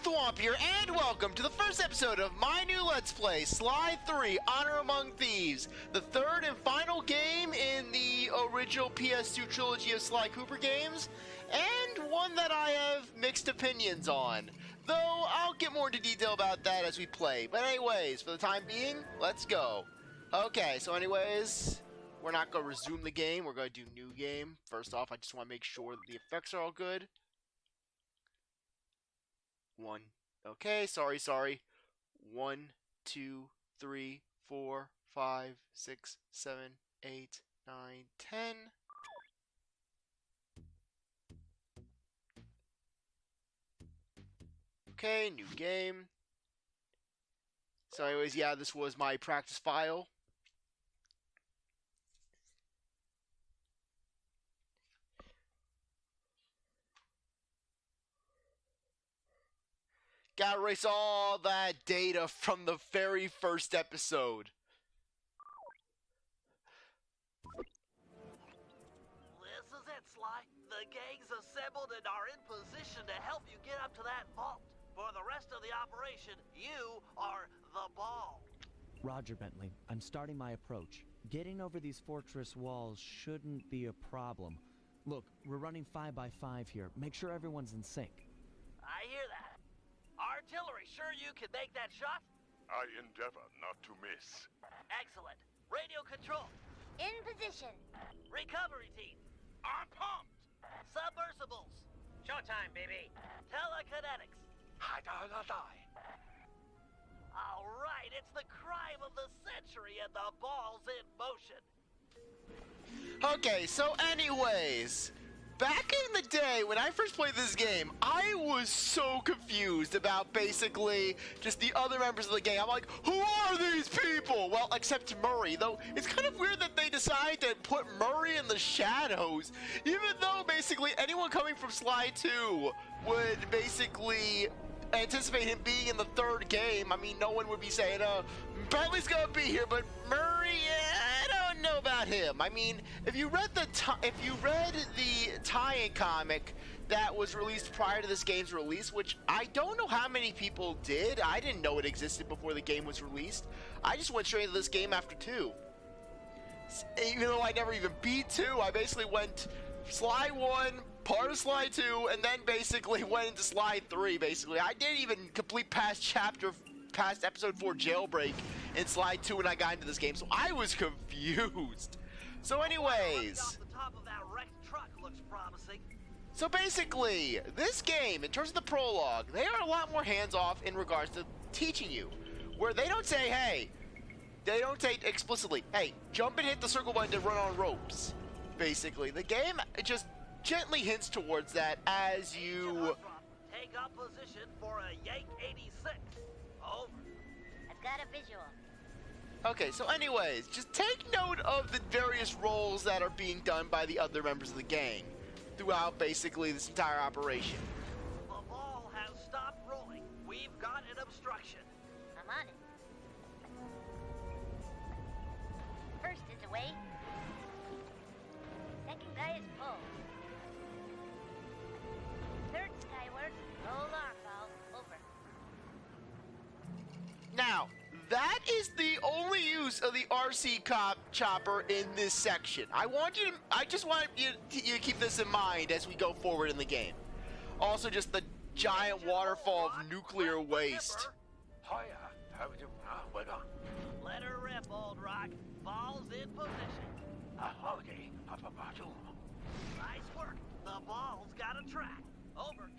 CzarThwomp here, and welcome to the first episode of my new Let's Play, Sly 3, Honor Among Thieves, the third and final game in the original PS2 trilogy of Sly Cooper games, and one that I have mixed opinions on, though I'll get more into detail about that as we play. But anyways, for the time being, let's go. Okay, so anyways, we're not going to resume the game, we're going to do new game. First off, I just want to make sure that the effects are all good. One. Okay, sorry. 1, 2, 3, 4, 5, 6, 7, 8, 9, 10. Okay, new game. So anyways, yeah, this was my practice file. Gotta erase all that data from the very first episode. This is it, Sly. The gang's assembled and are in position to help you get up to that vault. For the rest of the operation, you are the ball. Roger, Bentley. I'm starting my approach. Getting over these fortress walls shouldn't be a problem. Look, we're running 5 by 5 here. Make sure everyone's in sync. I hear that. Artillery, sure you can make that shot? I endeavor not to miss. Excellent. Radio control. In position. Recovery team. I'm pumped! Submersibles. Showtime, baby. Telekinetics. All right, it's the crime of the century and the ball's in motion. Okay, so anyways, back in the day when I first played this game, I was so confused about basically just the other members of the gang. I'm like, who are these people? Well, except Murray, though it's kind of weird that they decided to put Murray in the shadows, even though basically anyone coming from Sly 2 would basically anticipate him being in the third game. I mean, no one would be saying, Bentley's gonna be here, but Murray, I don't know about him. I mean, if you read the tie-in comic that was released prior to this game's release, which I don't know how many people did. I didn't know it existed before the game was released. I just went straight into this game after 2. Even though I never even beat 2, I basically went Sly 1, part of Sly 2, and then basically went into Sly 3, basically. I didn't even complete past episode 4 jailbreak in Sly 2 when I got into this game, so I was confused. So anyways, Off the top of that wrecked truck looks promising. so basically, this game, in terms of the prologue, they are a lot more hands-off in regards to teaching you, where they don't say, hey, they don't say explicitly, hey, jump and hit the circle button to run on ropes. Basically, the game just gently hints towards that as you Take up position for a Yank 86. Over. I've got a visual. Okay, so anyways, just take note of the various roles that are being done by the other members of the gang throughout basically this entire operation. The ball has stopped rolling. We've got an obstruction. I'm on it. First is away. Second guy is pulled. Third skyward. No alarm bell. Over. Now, that is the only use of the RC cop chopper in this section. I just want you to keep this in mind as we go forward in the game. Also, just the giant waterfall of nuclear waste. Let her rip, old rock. Ball's in position. Nice work. The ball's got a track. Over.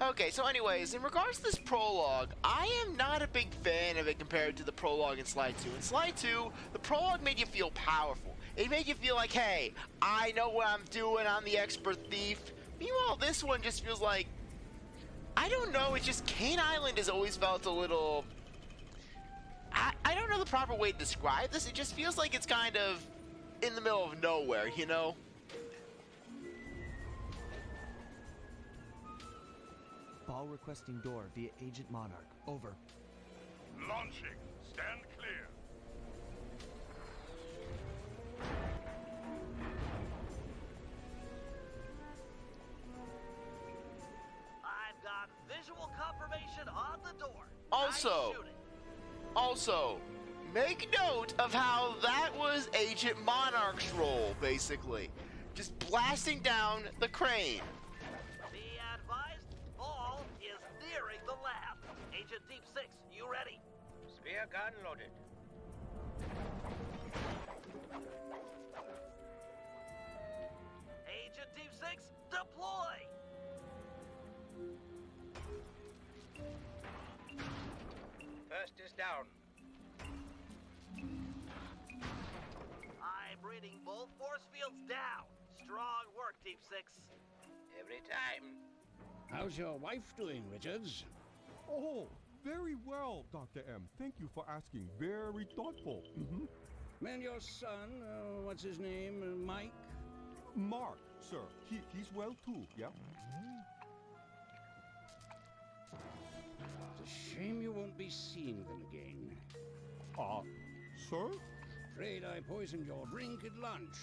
Okay, so anyways, in regards to this prologue, I am not a big fan of it compared to the prologue in Sly 2. In Sly 2, the prologue made you feel powerful. It made you feel like, hey, I know what I'm doing, I'm the expert thief. Meanwhile, this one just feels like, I don't know, it's just Kaine Island has always felt a little, I don't know the proper way to describe this. It just feels like it's kind of in the middle of nowhere, you know? Ball requesting door via Agent Monarch. Over. Launching. Stand clear. I've got Also, make note of how that was Agent Monarch's role, basically. Just blasting down the crane. Be advised, ball is nearing the lab. Agent Deep 6, you ready? Spear gun loaded. Agent Deep 6, deploy! First is down. I'm reading both force fields down. Strong work, Deep 6. Every time. How's your wife doing, Richards? Oh, very well, Dr. M. Thank you for asking. Very thoughtful. And your son, what's his name, Mike? Mark, sir. He's well too, yeah? It's a shame you won't be seeing them again. Sir? Afraid I poisoned your drink at lunch.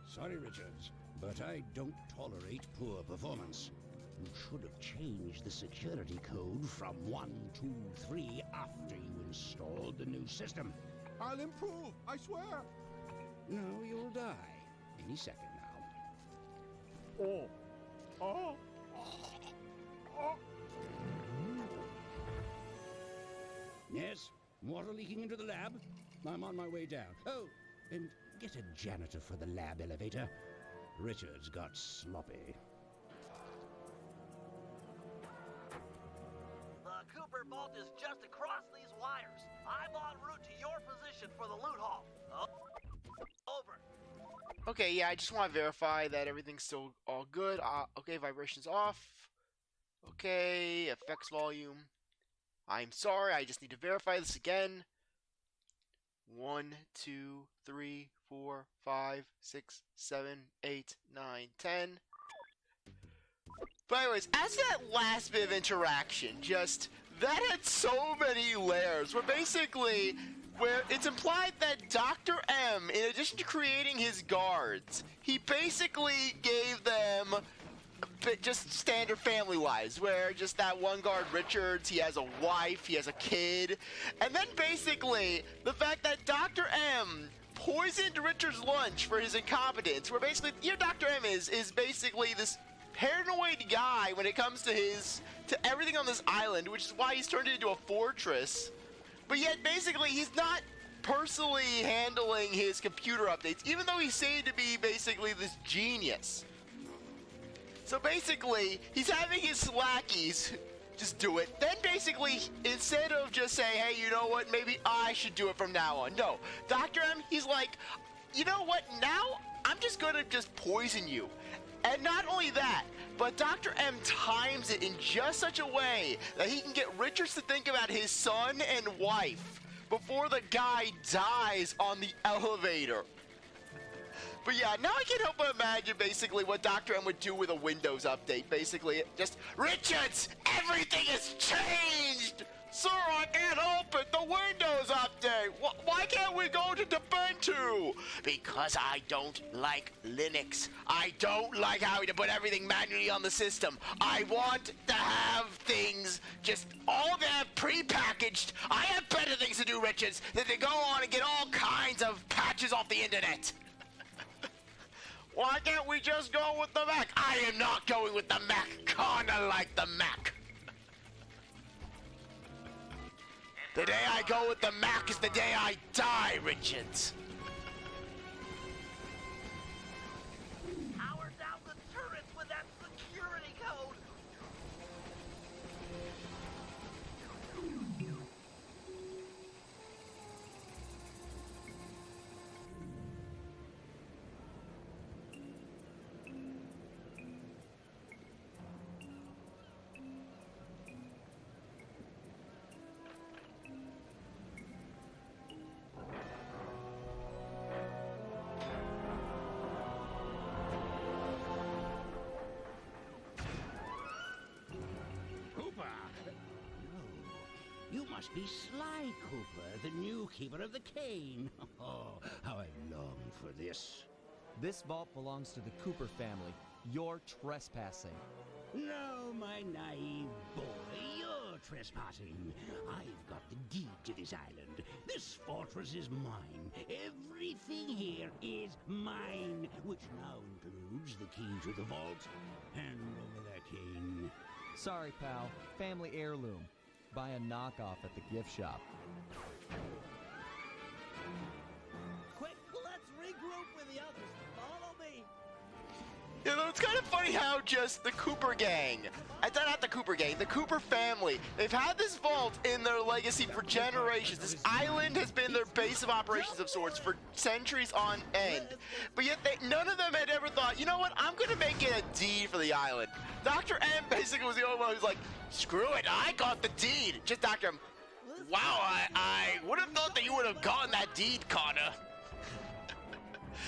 Sorry, Richards, but I don't tolerate poor performance. You should have changed the security code from 123 after you installed the new system. I'll improve, I swear. No, you'll die any second now. Yes, water leaking into the lab. I'm on my way down. Oh, and get a janitor for the lab elevator. Richards got sloppy. The Cooper vault is just across these wires. I'm en route to your position for the loot haul. Over. Okay, yeah, I just want to verify that everything's still all good. Okay, vibrations off. Okay, effects volume. I'm sorry, I just need to verify this again. 1, 2, 3, 4, 5, 6, 7, 8, 9, 10. But anyways, as that last bit of interaction, just that had so many layers. Where it's implied that Dr. M, in addition to creating his guards, he basically gave them just standard family lives, where just that one guard, Richards, he has a wife, he has a kid, and then basically the fact that Dr. M poisoned Richards' lunch for his incompetence, where basically, Dr. M is basically this paranoid guy when it comes to everything on this island, which is why he's turned it into a fortress. But yet, basically, he's not personally handling his computer updates, even though he's said to be basically this genius. So basically, he's having his lackeys just do it. Then basically, instead of just saying, hey, you know what, maybe I should do it from now on. No, Dr. M, he's like, you know what, now I'm just going to just poison you. And not only that, but Dr. M times it in just such a way that he can get Richards to think about his son and wife before the guy dies on the elevator. But yeah, now I can't help but imagine basically what Dr. M would do with a Windows update. Basically, just, Richards, everything has changed! Sir, I can't help it, the Windows update! Why can't we go to Ubuntu? Because I don't like Linux. I don't like having to put everything manually on the system. I want to have things just all there pre-packaged. I have better things to do, Richards, than to go on and get all kinds of patches off the internet. Why can't we just go with the Mac? I am not going with the Mac. Kinda like the Mac. The day I go with the Mac is the day I die, Richards. Power down the turrets with that security code. You must be Sly Cooper, the new keeper of the Kaine. Oh, how I long for this. This vault belongs to the Cooper family. You're trespassing. No, my naive boy, you're trespassing. I've got the deed to this island. This fortress is mine. Everything here is mine, which now includes the key to the vault. Hand over that, Kaine. Sorry, pal. Family heirloom. Buy a knockoff at the gift shop. Quick, let's regroup with the others. Follow me. You know, it's kind of funny how just the Cooper gang, not the Cooper gang, the Cooper family, they've had this vault in their legacy for generations. This island has been their base of operations of sorts for centuries on end. But yet none of them had ever thought, you know what, I'm going to make it a deed for the island. Dr. M basically was the only one who's like, screw it, I got the deed. Just Dr. M, wow, I would have thought that you would have gotten that deed, Connor.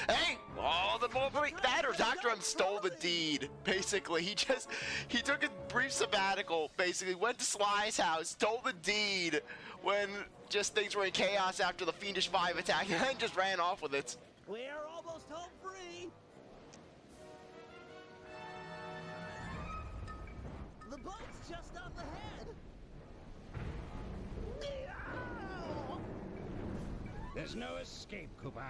Hey, all the more that or Dr. M stole the deed, basically. He took a brief sabbatical, basically, went to Sly's house, stole the deed when just things were in chaos after the Fiendish 5 attack, and then just ran off with it. We're almost home free. The boat's just up ahead. There's no escape, Cooper.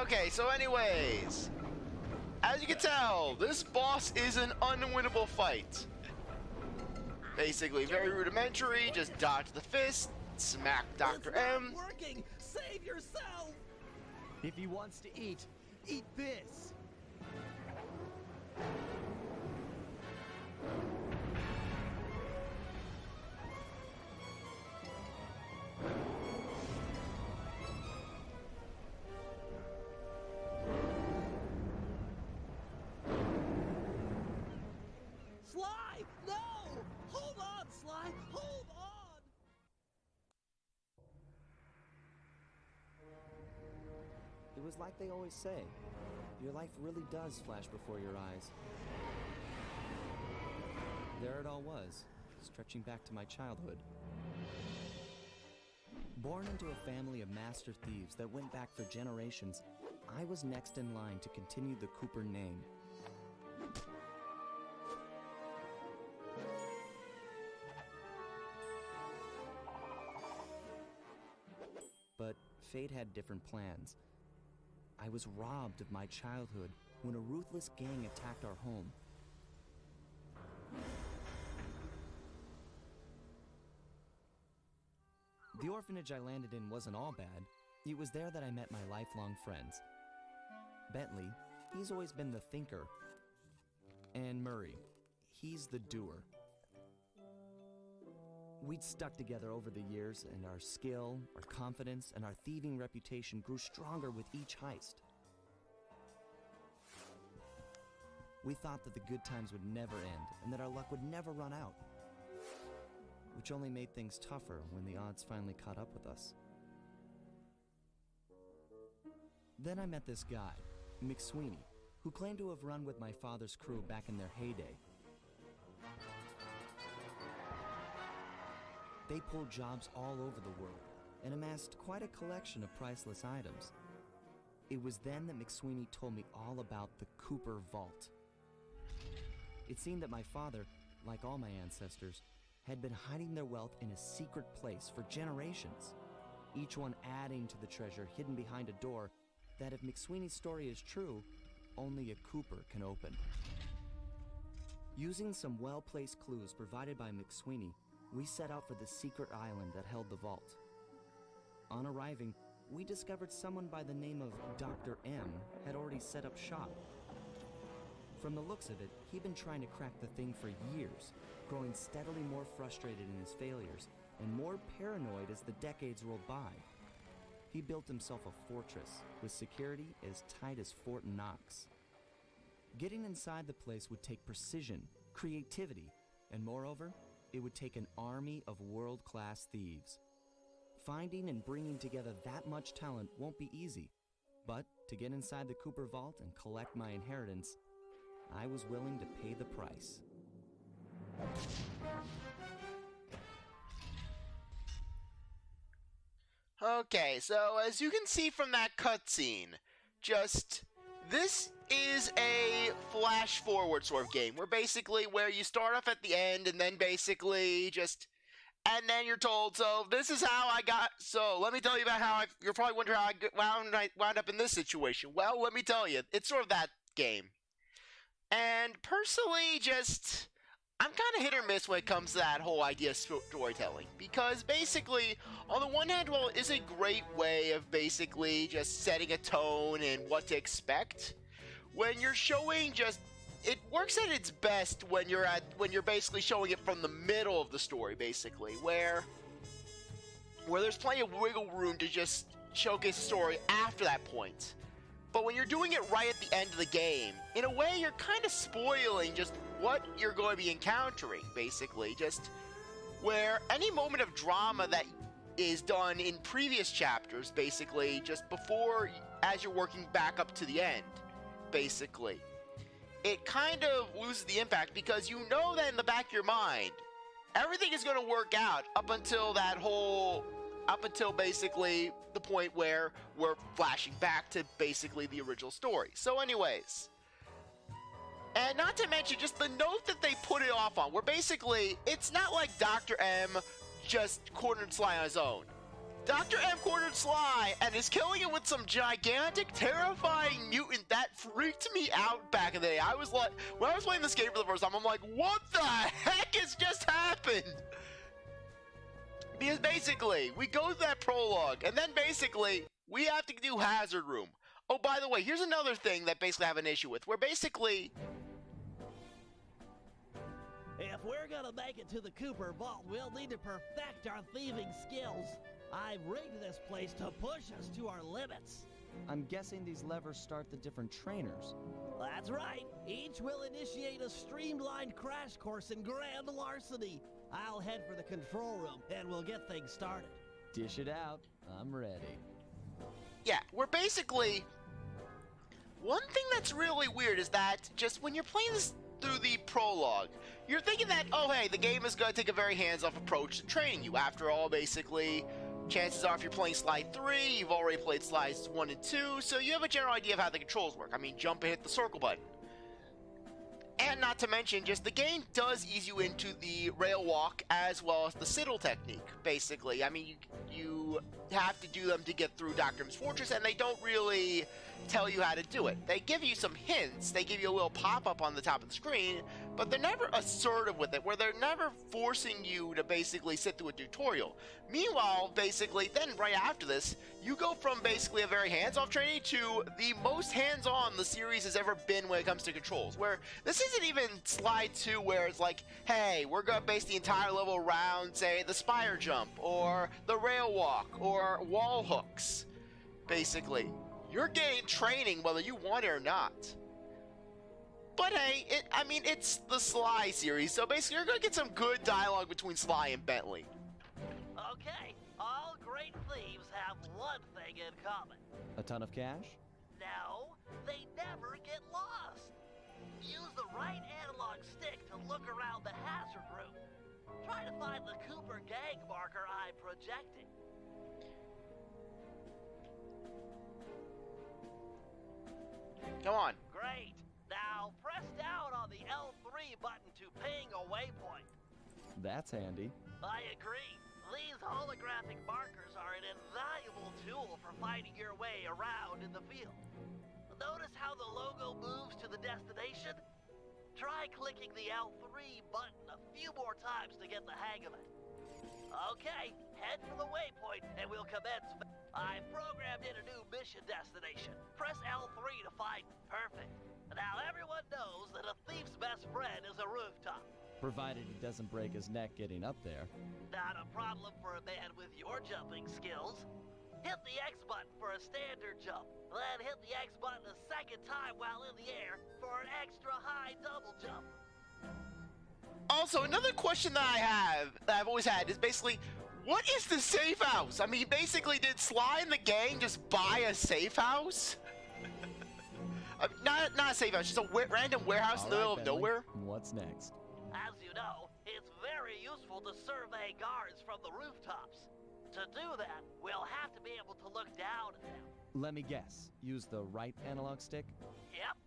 Okay, so anyways, as you can tell, this boss is an unwinnable fight. Basically, very rudimentary, just dodge the fist, smack Dr. It's not M. working. Save yourself. If he wants to eat this. Sly, no! Hold on, Sly. Hold on. It was like they always say, your life really does flash before your eyes. There it all was, stretching back to my childhood. Born into a family of master thieves that went back for generations, I was next in line to continue the Cooper name. But fate had different plans. I was robbed of my childhood when a ruthless gang attacked our home. The orphanage I landed in wasn't all bad. It was there that I met my lifelong friends. Bentley, he's always been the thinker. And Murray, he's the doer. We'd stuck together over the years, and our skill, our confidence, and our thieving reputation grew stronger with each heist. We thought that the good times would never end, and that our luck would never run out. Which only made things tougher when the odds finally caught up with us. Then I met this guy, McSweeney, who claimed to have run with my father's crew back in their heyday. They pulled jobs all over the world and amassed quite a collection of priceless items. It was then that McSweeney told me all about the Cooper Vault. It seemed that my father, like all my ancestors, had been hiding their wealth in a secret place for generations, each one adding to the treasure hidden behind a door that, if McSweeney's story is true, only a Cooper can open. Using some well-placed clues provided by McSweeney, we set out for the secret island that held the vault. On arriving, we discovered someone by the name of Dr. M had already set up shop. From the looks of it, he'd been trying to crack the thing for years, growing steadily more frustrated in his failures and more paranoid as the decades rolled by. He built himself a fortress with security as tight as Fort Knox. Getting inside the place would take precision, creativity, and moreover, it would take an army of world-class thieves. Finding and bringing together that much talent won't be easy, but to get inside the Cooper Vault and collect my inheritance, I was willing to pay the price. Okay, so as you can see from that cutscene, just this is a flash forward sort of game where basically where you start off at the end and then basically just and then you're told, so this is how I got, so let me tell you about how you're probably wondering how I wound up in this situation. Well, let me tell you, it's sort of that game. And personally, just, I'm kind of hit or miss when it comes to that whole idea of storytelling. Because basically, on the one hand, well, it is a great way of basically just setting a tone and what to expect. When you're showing just, it works at its best when you're basically showing it from the middle of the story, basically, where there's plenty of wiggle room to just showcase the story after that point. But when you're doing it right at the end of the game, in a way, you're kind of spoiling just what you're going to be encountering, basically. Just where any moment of drama that is done in previous chapters, basically, just before, as you're working back up to the end, basically, it kind of loses the impact because you know that in the back of your mind, everything is going to work out up until basically the point where we're flashing back to basically the original story. So anyways, and not to mention just the note that they put it off on, where basically it's not like Dr. M just cornered Sly on his own. Dr. M cornered Sly and is killing it with some gigantic, terrifying mutant that freaked me out back in the day. I was like, when I was playing this game for the first time, I'm like, what the heck has just happened? Because basically, we go through that prologue, and then basically, we have to do Hazard Room. Oh, by the way, here's another thing that basically I have an issue with, where basically, If we're gonna make it to the Cooper Vault, we'll need to perfect our thieving skills. I've rigged this place to push us to our limits. I'm guessing these levers start the different trainers. That's right. Each will initiate a streamlined crash course in grand larceny. I'll head for the control room, and we'll get things started. Dish it out. I'm ready. yeah, we're basically, one thing that's really weird is that just when you're playing this through the prologue, you're thinking that, oh hey, the game is going to take a very hands-off approach to training you. After all, basically, chances are if you're playing Sly 3, you've already played Slides 1 and 2, so you have a general idea of how the controls work. I mean, jump and hit the circle button. And not to mention, just the game does ease you into the rail walk as well as the Siddle technique, basically. I mean, you have to do them to get through Dr. M's Fortress, and they don't really tell you how to do it. They give you some hints, they give you a little pop-up on the top of the screen, but they're never assertive with it, where they're never forcing you to basically sit through a tutorial. Meanwhile, basically, then right after this, you go from basically a very hands-off training to the most hands-on the series has ever been when it comes to controls, where this isn't even Sly 2 where it's like, hey, we're going to base the entire level around, say, the spire jump, or the rail walk, or wall hooks, basically. You're getting training whether you want it or not. But hey, it's the Sly series, so basically you're going to get some good dialogue between Sly and Bentley. Okay, all great thieves have one thing in common. A ton of cash? No, they never get lost. Use the right analog stick to look around the hazard room. Try to find the Cooper gang marker I'm projecting. Come on. Great. Now press down on the L3 button to ping a waypoint. That's handy. I agree. These holographic markers are an invaluable tool for finding your way around in the field. Notice how the logo moves to the destination? Try clicking the L3 button a few more times to get the hang of it. Okay, head for the waypoint and we'll commence. I've programmed in a new mission destination. Press L3 to find. Perfect. Now everyone knows that a thief's best friend is a rooftop. Provided he doesn't break his neck getting up there. Not a problem for a man with your jumping skills. Hit the X button for a standard jump, then hit the X button a second time while in the air for an extra high double jump. Also, another question that I've always had is basically, what is the safe house? I mean, basically, did Sly and the gang just buy a safe house? Not a safe house, just a random warehouse in the middle of nowhere? What's next? As you know, it's very useful to survey guards from the rooftops. To do that, we'll have to be able to look down at them. Let me guess. Use the right analog stick? Yep,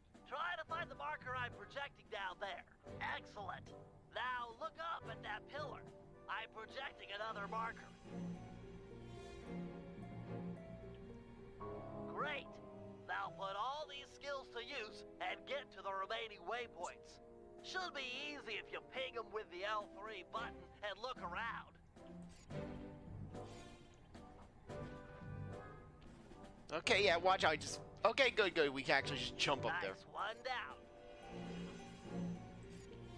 find the marker I'm projecting down there. Excellent. Now look up at that pillar. I'm projecting another marker. Great. Now put all these skills to use and get to the remaining waypoints. Should be easy if you ping them with the L3 button and look around. Okay, yeah, watch out. Okay, good. We can actually just jump up there. Nice one down.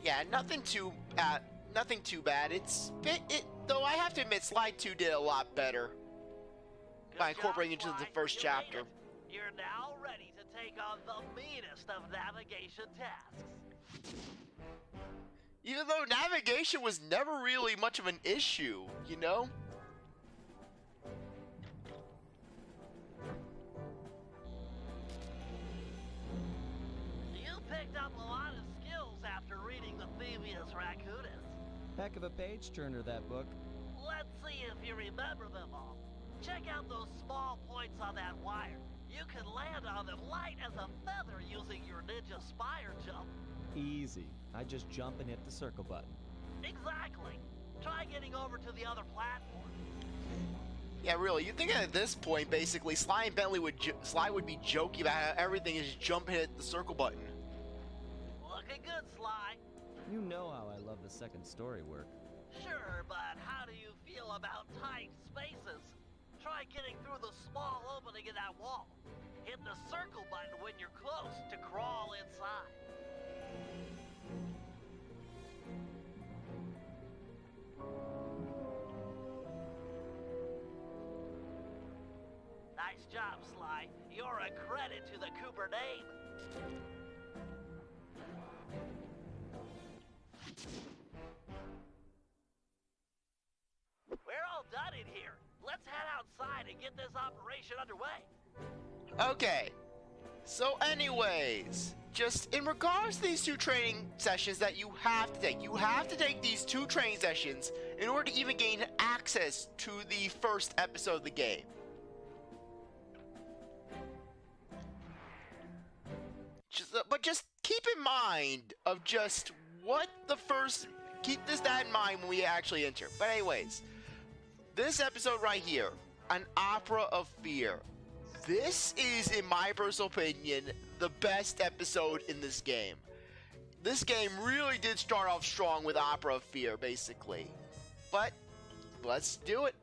Yeah, nothing too bad. Though I have to admit, Sly 2 did a lot better by incorporating it into the first chapter. You're now ready to take on the meanest of navigation tasks. Even though navigation was never really much of an issue, you know? You picked up a lot of skills after reading the Thievius Raccoonus. Heck of a page-turner, that book. Let's see if you remember them all. Check out those small points on that wire. You can land on them light as a feather using your ninja spire jump. Easy. I just jump and hit the circle button. Exactly. Try getting over to the other platform. Yeah, really. You think at this point, basically, Sly would be joking about how everything is just jump and hit the circle button. Looking good, Sly. You know how I love the second story work. Sure, but how do you feel about tight spaces? Try getting through the small opening in that wall. Hit the circle button when you're close to crawl inside. Nice job, Sly. You're a credit to the Cooper name. We're all done in here. Let's head outside and get this operation underway. Okay. So anyways, just in regards to these 2 training sessions that you have to take these 2 training sessions in order to even gain access to the first episode of the game. But just keep in mind of just what the first... Keep that in mind when we actually enter. But anyways, this episode right here, An Opera of Fear. This is, in my personal opinion, the best episode in this game. This game really did start off strong with Opera of Fear, basically. But, let's do it.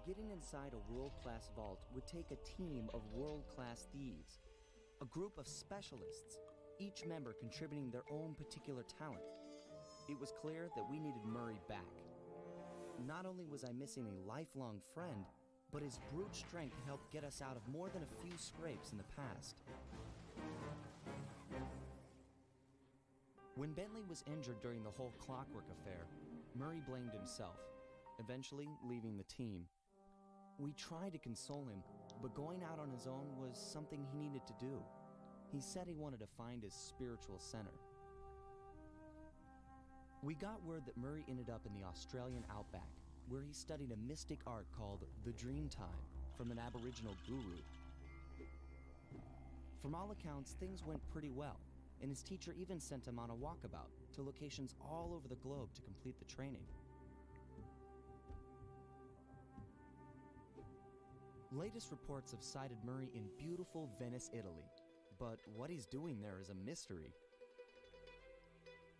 Getting inside a world-class vault would take a team of world-class thieves. A group of specialists, each member contributing their own particular talent. It was clear that we needed Murray back. Not only was I missing a lifelong friend, but his brute strength helped get us out of more than a few scrapes in the past. When Bentley was injured during the whole Clockwork affair, Murray blamed himself, eventually leaving the team. We tried to console him, but going out on his own was something he needed to do. He said he wanted to find his spiritual center. We got word that Murray ended up in the Australian outback, where he studied a mystic art called the Dreamtime from an Aboriginal guru. From all accounts, things went pretty well, and his teacher even sent him on a walkabout to locations all over the globe to complete the training. Latest reports have cited Murray in beautiful Venice, Italy, but what he's doing there is a mystery.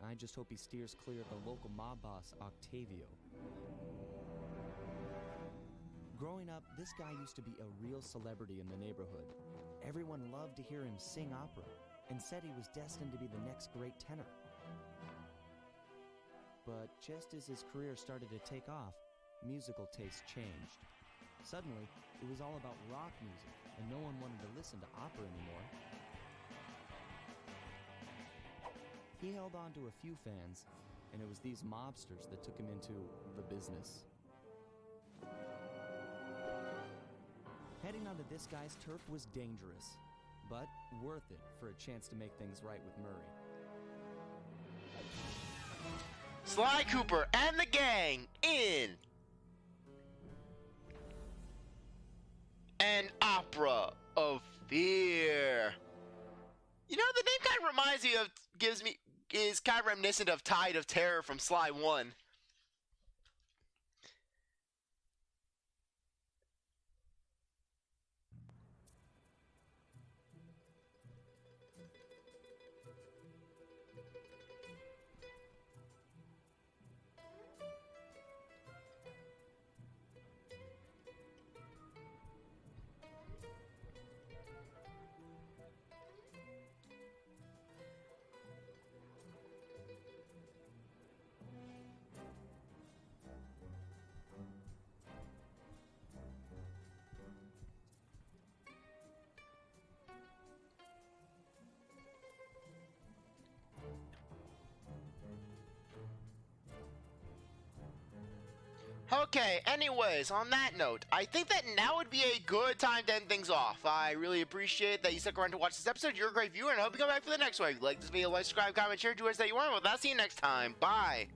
I just hope he steers clear of the local mob boss, Octavio. Growing up, this guy used to be a real celebrity in the neighborhood. Everyone loved to hear him sing opera, and said he was destined to be the next great tenor. But just as his career started to take off, musical tastes changed. Suddenly, it was all about rock music, and no one wanted to listen to opera anymore. He held on to a few fans, and it was these mobsters that took him into the business. Heading onto this guy's turf was dangerous, but worth it for a chance to make things right with Murray. Sly Cooper and the gang in An Opera of fear. You know, the name kind of reminds me of, is kind of reminiscent of Tide of Terror from Sly 1. Okay, anyways, on that note, I think that now would be a good time to end things off. I really appreciate that you stuck around to watch this episode. You're a great viewer, and I hope you come back for the next one. If you like this video, like, subscribe, comment, share, do what that you want. Well, I'll see you next time. Bye.